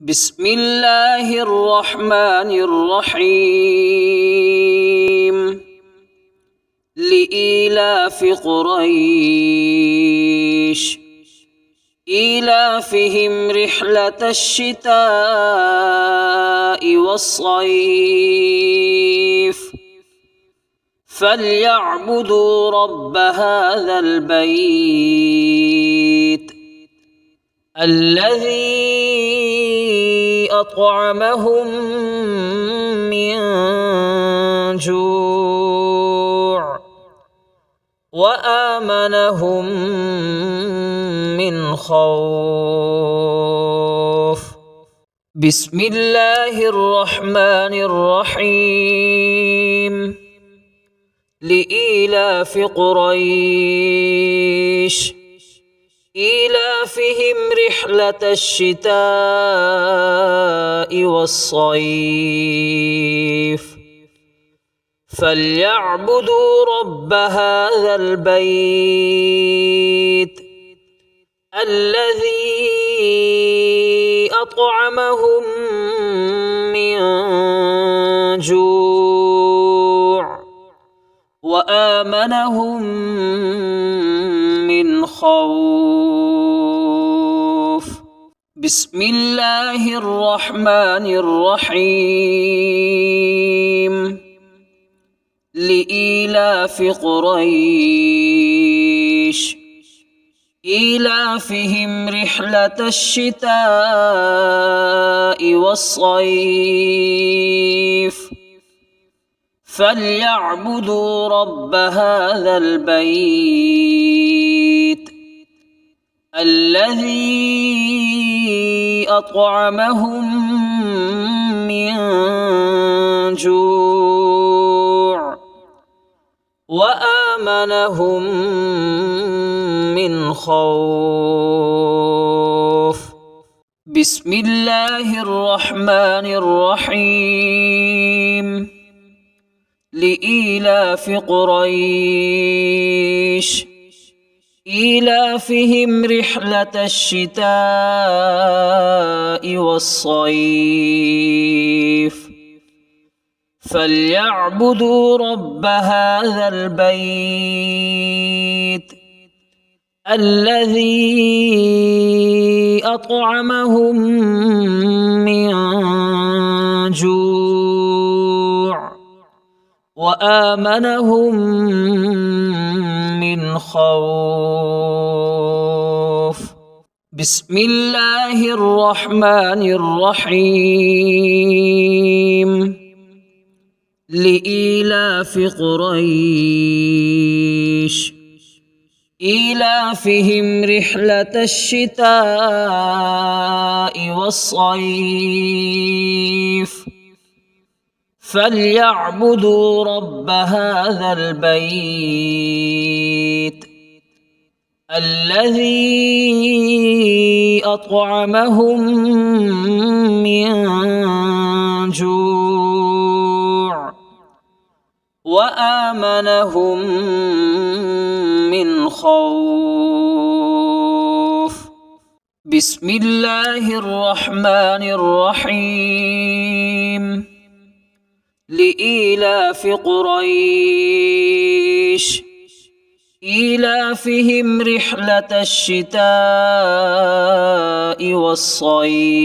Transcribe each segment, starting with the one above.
بسم الله الرحمن الرحيم لإيلاف قريش إيلافهم رحلة الشتاء والصيف فليعبدوا رب هذا البيت الذي أطعمهم من جوع وآمنهم من خوف. بسم الله الرحمن الرحيم لإيلاف قريش إيلافهم رحلة الشتاء والصيف فليعبدوا رب هذا البيت الذي أطعمهم من جوع وآمنهم من خوف. بسم الله الرحمن الرحيم لإيلاف قريش إيلافهم رحلة الشتاء والصيف فليعبدوا رب هذا البيت الذي أطعمهم من جوع وآمنهم من خوف. بسم الله الرحمن الرحيم لإيلاف قريش إيلافهم رحلة الشتاء والصيف فليعبدوا رب هذا البيت الذي أطعمهم من جوع وآمنهم من خوف. بسم الله الرحمن الرحيم لإيلاف قريش إيلافهم رحلة الشتاء والصيف فليعبدوا رب هذا البيت الذي أطعمهم من جوع وآمنهم من خوف. بسم الله الرحمن الرحيم لإيلاف قريش إيلافهم رحلة الشتاء والصيف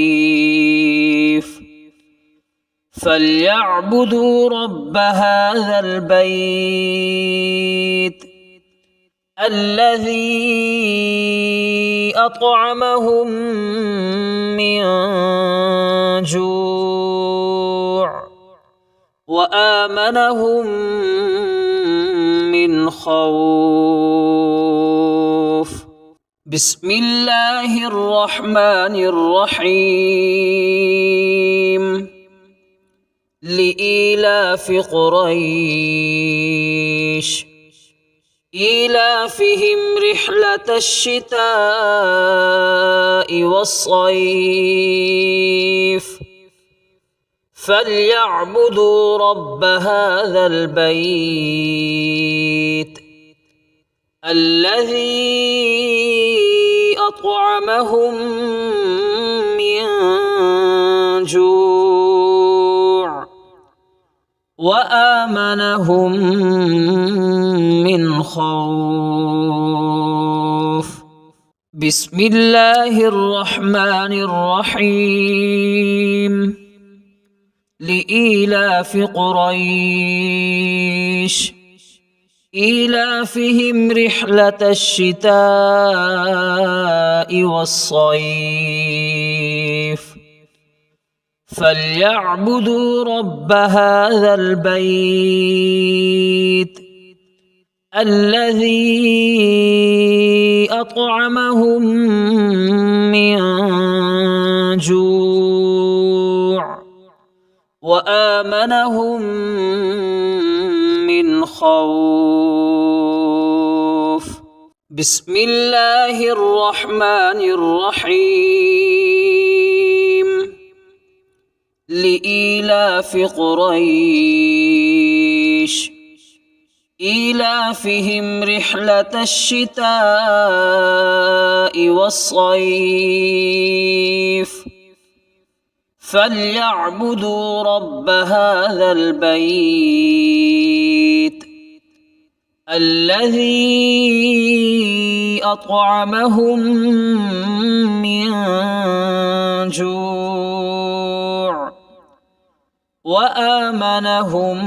فليعبدوا رب هذا البيت الذي أطعمهم من جوع وآمنهم من خوف. بسم الله الرحمن الرحيم لإيلاف قريش إيلافهم رحلة الشتاء والصيف فليعبدوا رب هذا البيت الذي أطعمهم من وآمنهم من خوف. بسم الله الرحمن الرحيم. لإيلاف قريش إيلافهم رحلة الشتاء والصيف فليعبدوا رب هذا البيت الذي أطعمهم من جوع وآمنهم من خوف. بسم الله الرحمن الرحيم. لإيلاف قريش إيلافهم رحلة الشتاء والصيف فليعبدوا رب هذا البيت الذي أطعمهم من جوع وآمنهم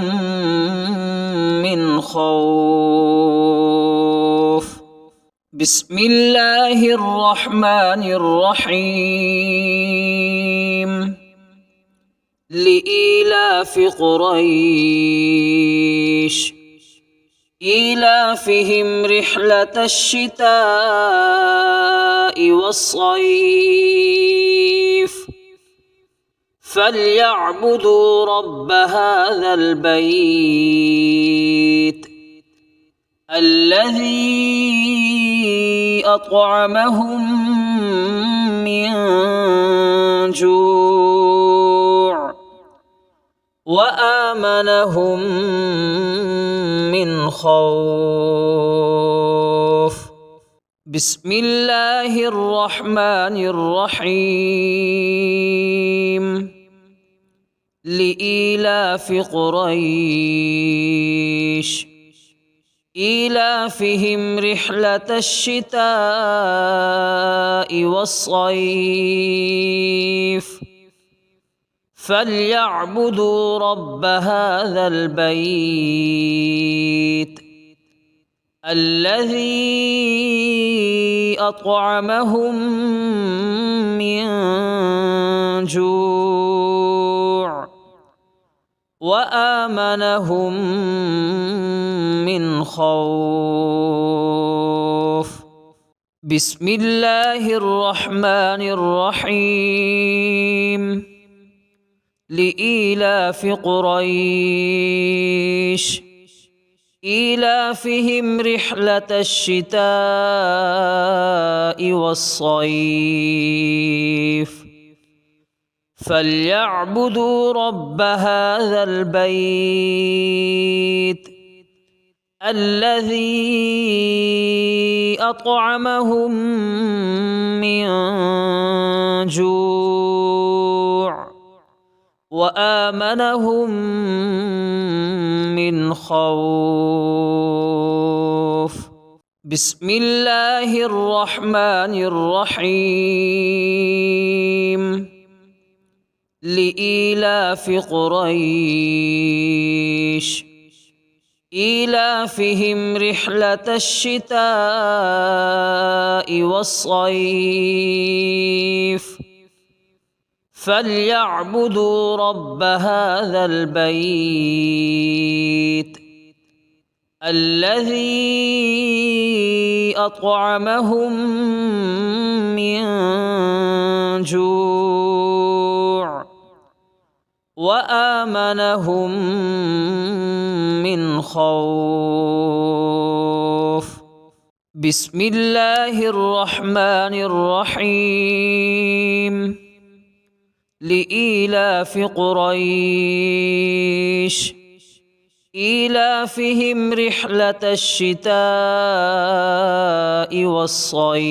من خوف. بسم الله الرحمن الرحيم. لإيلاف قريش إيلافهم رحلة الشتاء والصيف فليعبدوا رب هذا البيت الذي أطعمهم من جوع وآمنهم من خوف. بسم الله الرحمن الرحيم. لإيلاف قريش إيلافهم رحلة الشتاء والصيف فليعبدوا رب هذا البيت الذي أطعمهم من جوع وآمنهم من خوف. بسم الله الرحمن الرحيم. لإيلاف قريش إيلافهم رحلة الشتاء والصيف فليعبدوا رب هذا البيت الذي أطعمهم من جوع وآمنهم من خوف. بسم الله الرحمن الرحيم. لإيلاف قريش إيلافهم رحلة الشتاء والصيف فليعبدوا رب هذا البيت الذي أطعمهم من جوع وآمنهم من خوف. بسم الله الرحمن الرحيم. لإيلاف قريش إيلافهم رحلة الشتاء والصيف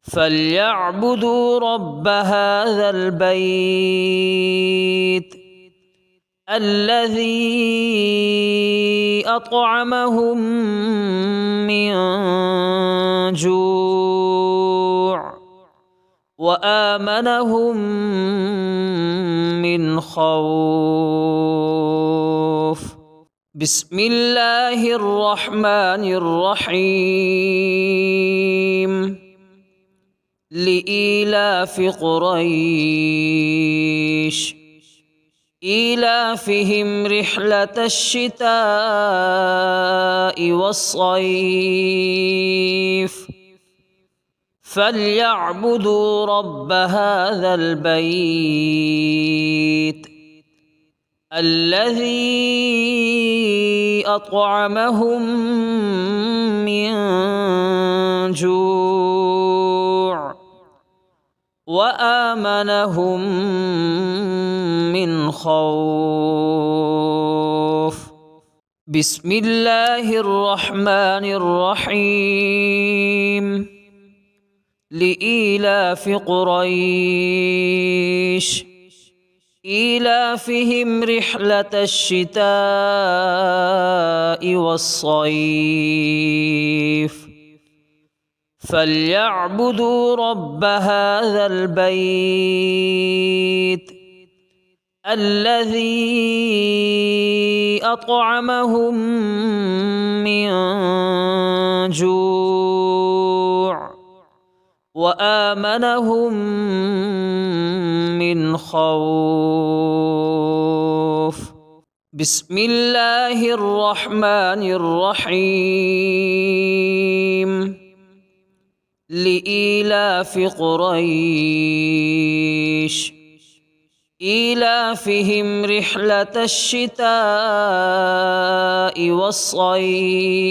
فليعبدوا رب هذا البيت الذي أطعمهم من جوع وآمنهم من خوف. بسم الله الرحمن الرحيم. لإيلاف قريش إيلافهم رحلة الشتاء والصيف فليعبدوا رب هذا البيت الذي أطعمهم من جوع وآمنهم من خوف. بسم الله الرحمن الرحيم. لإيلاف قريش إيلافهم رحلة الشتاء والصيف فليعبدوا رب هذا البيت الذي أطعمهم من جوع وآمنهم من خوف. بسم الله الرحمن الرحيم. لإيلاف قريش إيلافهم رحلة الشتاء والصيف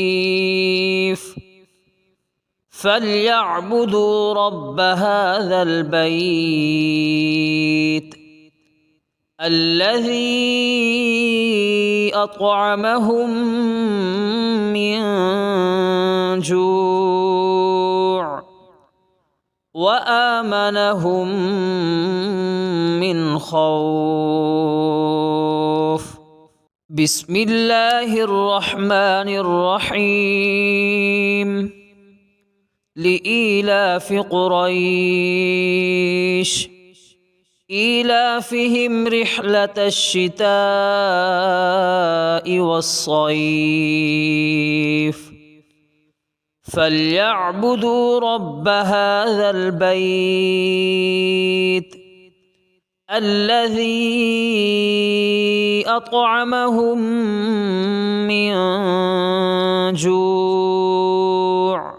فليعبدوا رب هذا البيت الذي أطعمهم من جوع وآمنهم من خوف. بسم الله الرحمن الرحيم. لإيلاف قريش إيلافهم رحلة الشتاء والصيف فليعبدوا رب هذا البيت الذي أطعمهم من جوع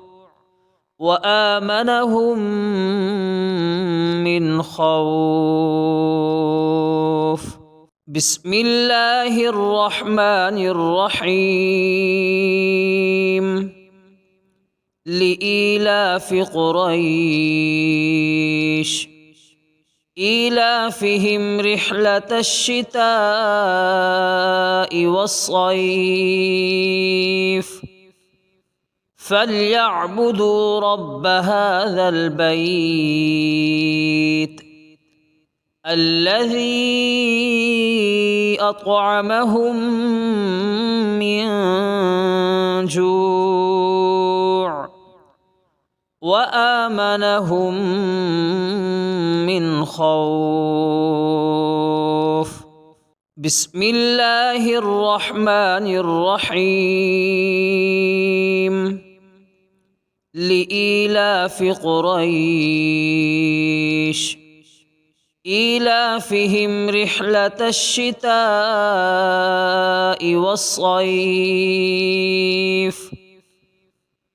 وآمنهم من خوف. بسم الله الرحمن الرحيم. لإيلاف قريش إيلافهم رحلة الشتاء والصيف فليعبدوا رب هذا البيت الذي أطعمهم من جوع وآمنهم من خوف. بسم الله الرحمن الرحيم. لإيلاف قريش إيلافهم رحلة الشتاء والصيف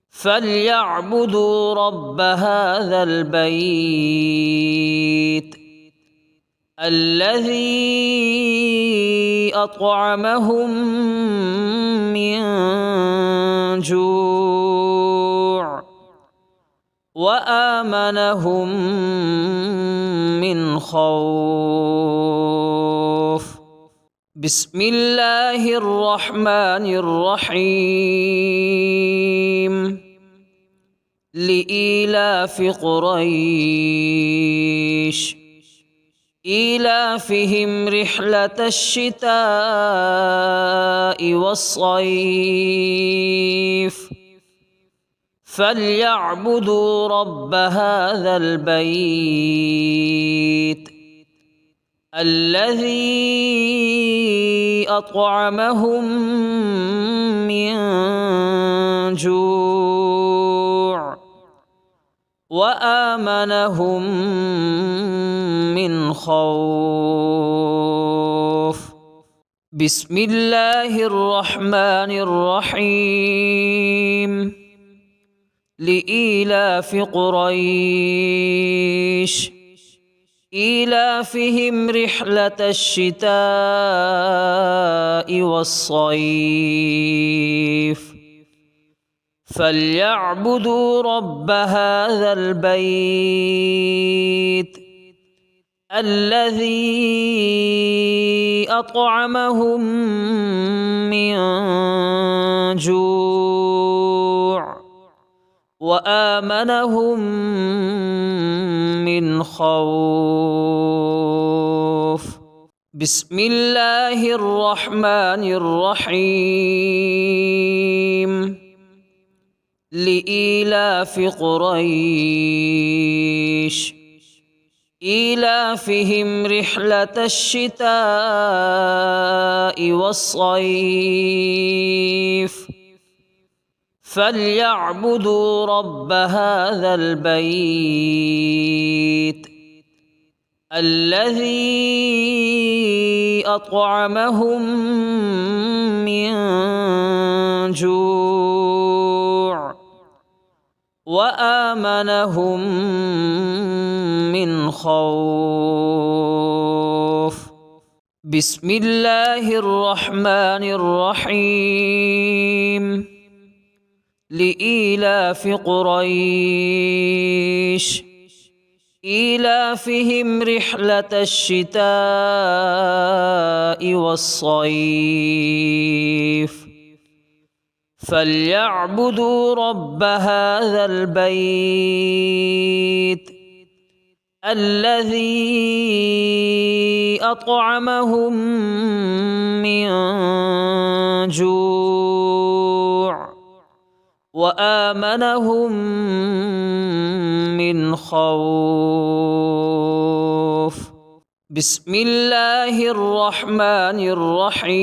فليعبدوا رب هذا البيت الذي أطعمهم من جوع وآمنهم من خوف. بسم الله الرحمن الرحيم. لإيلاف قريش إيلافهم رحلة الشتاء والصيف فليعبدوا رب هذا البيت الذي أطعمهم من جوع وآمنهم من خوف. بسم الله الرحمن الرحيم. لإيلاف قريش إيلافهم رحلة الشتاء والصيف فليعبدوا رب هذا البيت الذي أطعمهم من جوع وآمنهم من خوف. بسم الله الرحمن الرحيم. لإيلاف قريش إيلافهم رحلة الشتاء والصيف فليعبدوا رب هذا البيت الذي أطعمهم من جوع وآمنهم من خوف. بسم الله الرحمن الرحيم. لإيلاف قريش إيلافهم رحلة الشتاء والصيف فليعبدوا رب هذا البيت الذي أطعمهم من جوع وآمنهم من خوف. بسم الله الرحمن الرحيم.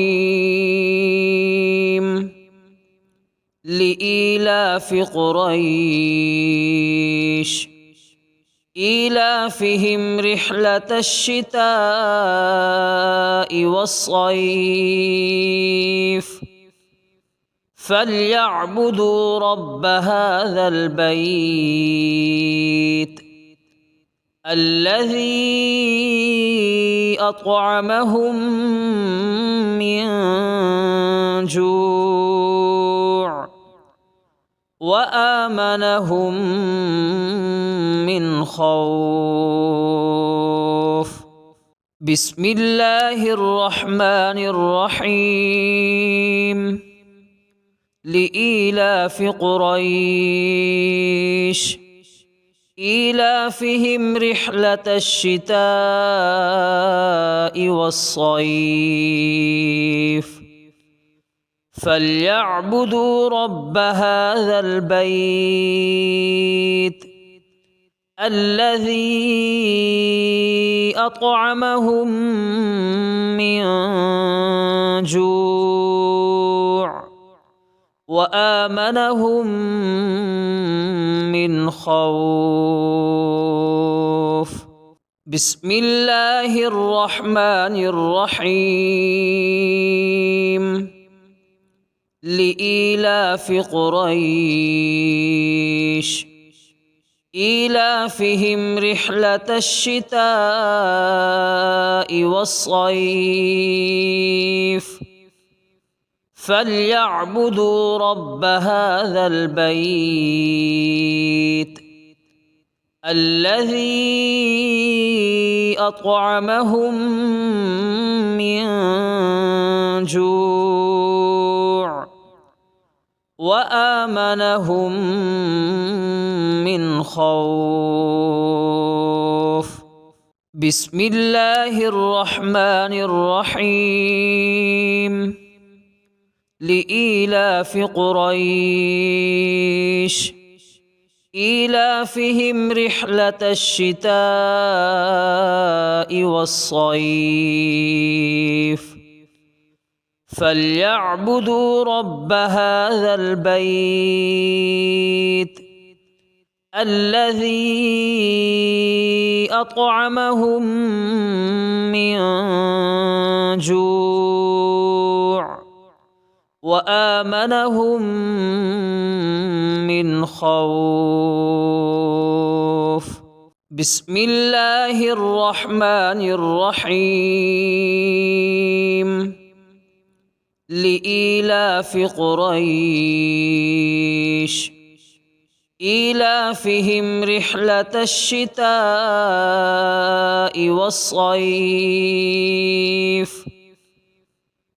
لإيلاف قريش إيلافهم رحلة الشتاء والصيف فليعبدوا رب هذا البيت الذي أطعمهم من جوع وآمنهم من خوف. بسم الله الرحمن الرحيم. لإيلاف قريش إيلافهم رحلة الشتاء والصيف فليعبدوا رب هذا البيت الذي أطعمهم من جوع وآمنهم من خوف. بسم الله الرحمن الرحيم. لإيلاف قريش إيلافهم رحلة الشتاء والصيف فليعبدوا رب هذا البيت الذي أطعمهم من جوع وآمنهم من خوف. بسم الله الرحمن الرحيم. لإيلاف قريش إيلافهم رحلة الشتاء والصيف فليعبدوا رب هذا البيت الذي أطعمهم من جوع وآمنهم من خوف. بسم الله الرحمن الرحيم. لإيلاف قريش إيلافهم رحلة الشتاء والصيف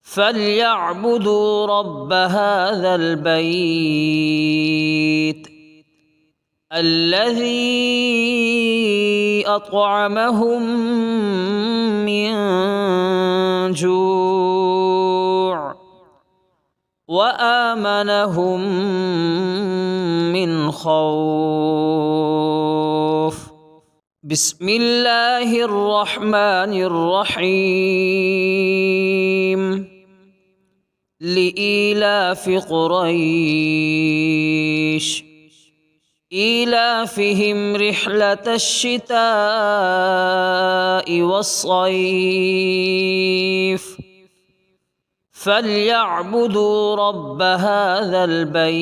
فليعبدوا رب هذا البيت الذي أطعمهم من جوع وآمنهم من خوف. بسم الله الرحمن الرحيم. لإيلاف قريش إيلافهم رحلة الشتاء والصيف فليعبدوا رب هذا البيت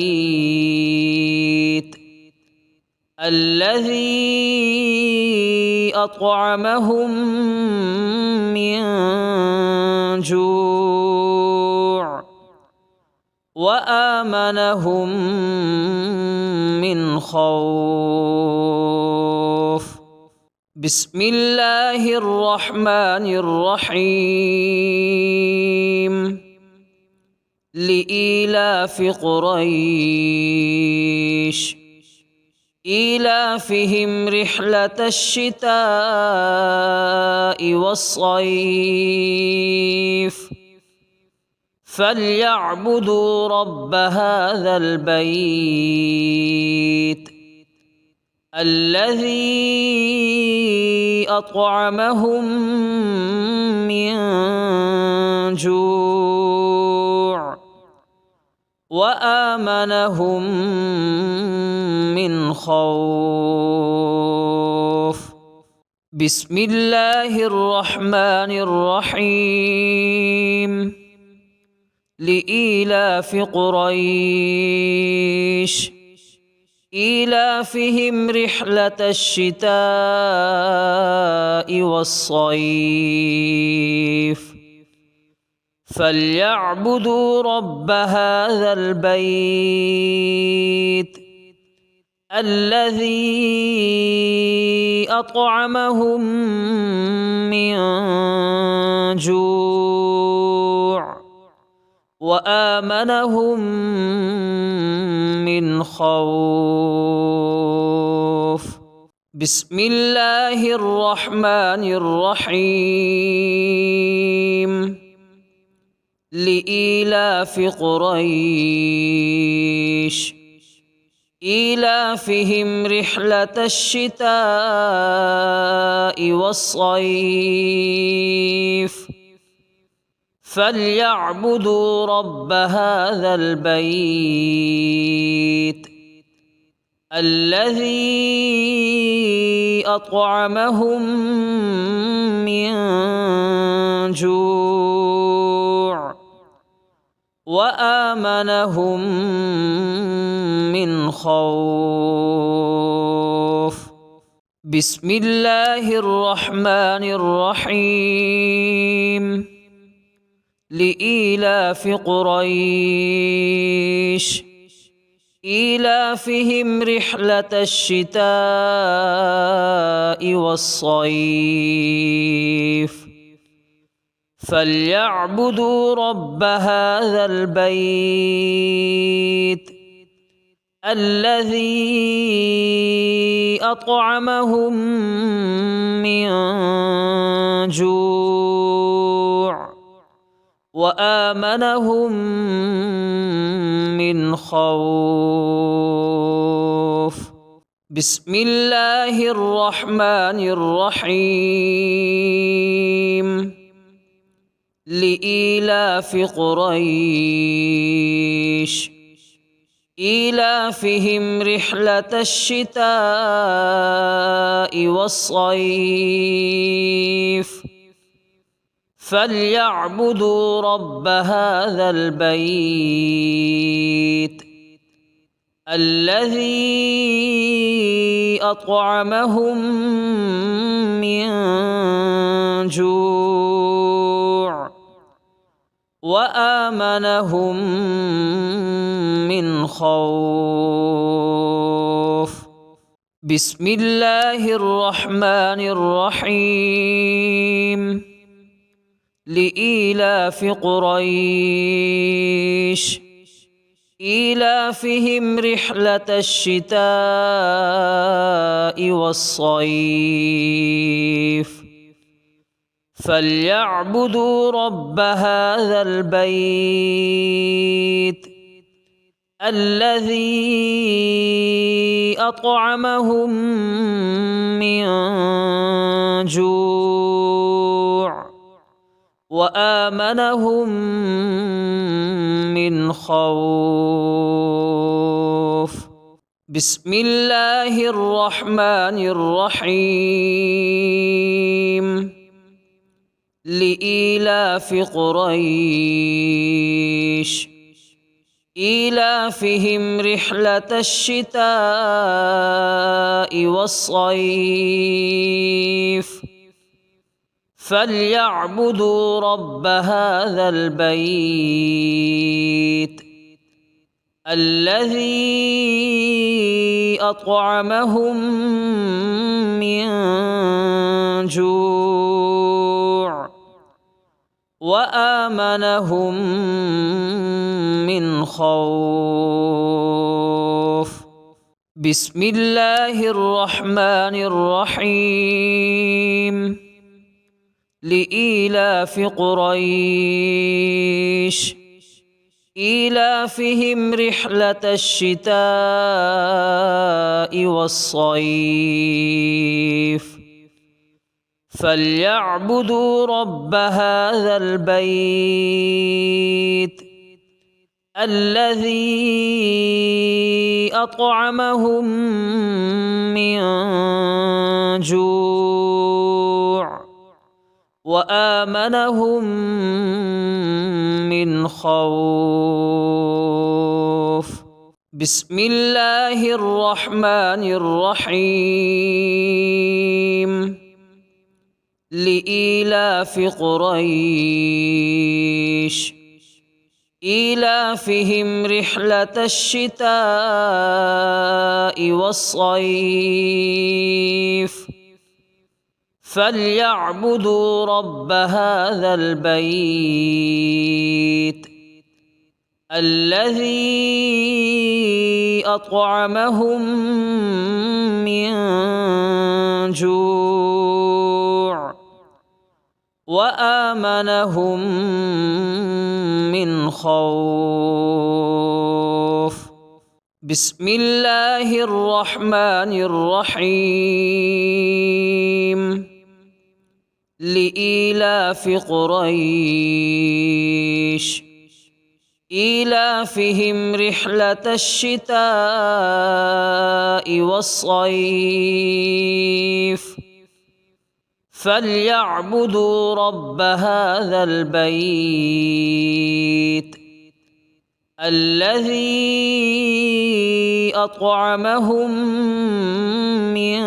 الذي أطعمهم من جوع وآمنهم من خوف. بسم الله الرحمن الرحيم. لإيلاف قريش إيلافهم رحلة الشتاء والصيف فليعبدوا رب هذا البيت الذي أطعمهم من جوع وآمنهم من خوف. بسم الله الرحمن الرحيم. لإيلاف قريش إيلافهم رحلة الشتاء والصيف فليعبدوا رب هذا البيت الذي أطعمهم من جوع وآمنهم من خوف. بسم الله الرحمن الرحيم. لإيلاف قريش إيلافهم رحلة الشتاء والصيف فليعبدوا رب هذا البيت الذي أطعمهم من جوع وآمنهم من خوف. بسم الله الرحمن الرحيم. لإيلاف قريش إيلافهم رحلة الشتاء والصيف فليعبدوا رب هذا البيت الذي أطعمهم من جوع وآمنهم من خوف. بسم الله الرحمن الرحيم. لإيلاف قريش إيلافهم رحلة الشتاء والصيف فليعبدوا رب هذا البيت الذي أطعمهم من جوع وآمنهم من خوف. بسم الله الرحمن الرحيم. لإيلاف قريش إيلافهم رحلة الشتاء والصيف فليعبدوا رب هذا البيت الذي أطعمهم من جوع وآمنهم من خوف. بسم الله الرحمن الرحيم. لإيلاف قريش إيلافهم رحلة الشتاء والصيف فليعبدوا رب هذا البيت الذي أطعمهم من جوع وآمنهم من خوف. بسم الله الرحمن الرحيم. لإيلاف قريش إيلافهم رحلة الشتاء والصيف فليعبدوا رب هذا البيت الذي أطعمهم من جوع وآمنهم من خوف. بسم الله الرحمن الرحيم. لإيلاف قريش إيلافهم رحلة الشتاء والصيف فليعبدوا رب هذا البيت الذي أطعمهم من جوع وآمنهم من خوف. بسم الله الرحمن الرحيم. لإيلاف قريش إيلافهم رحلة الشتاء والصيف فليعبدوا رب هذا البيت الذي أطعمهم من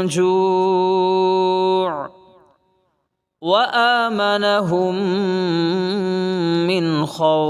جوع وآمنهم من خوف.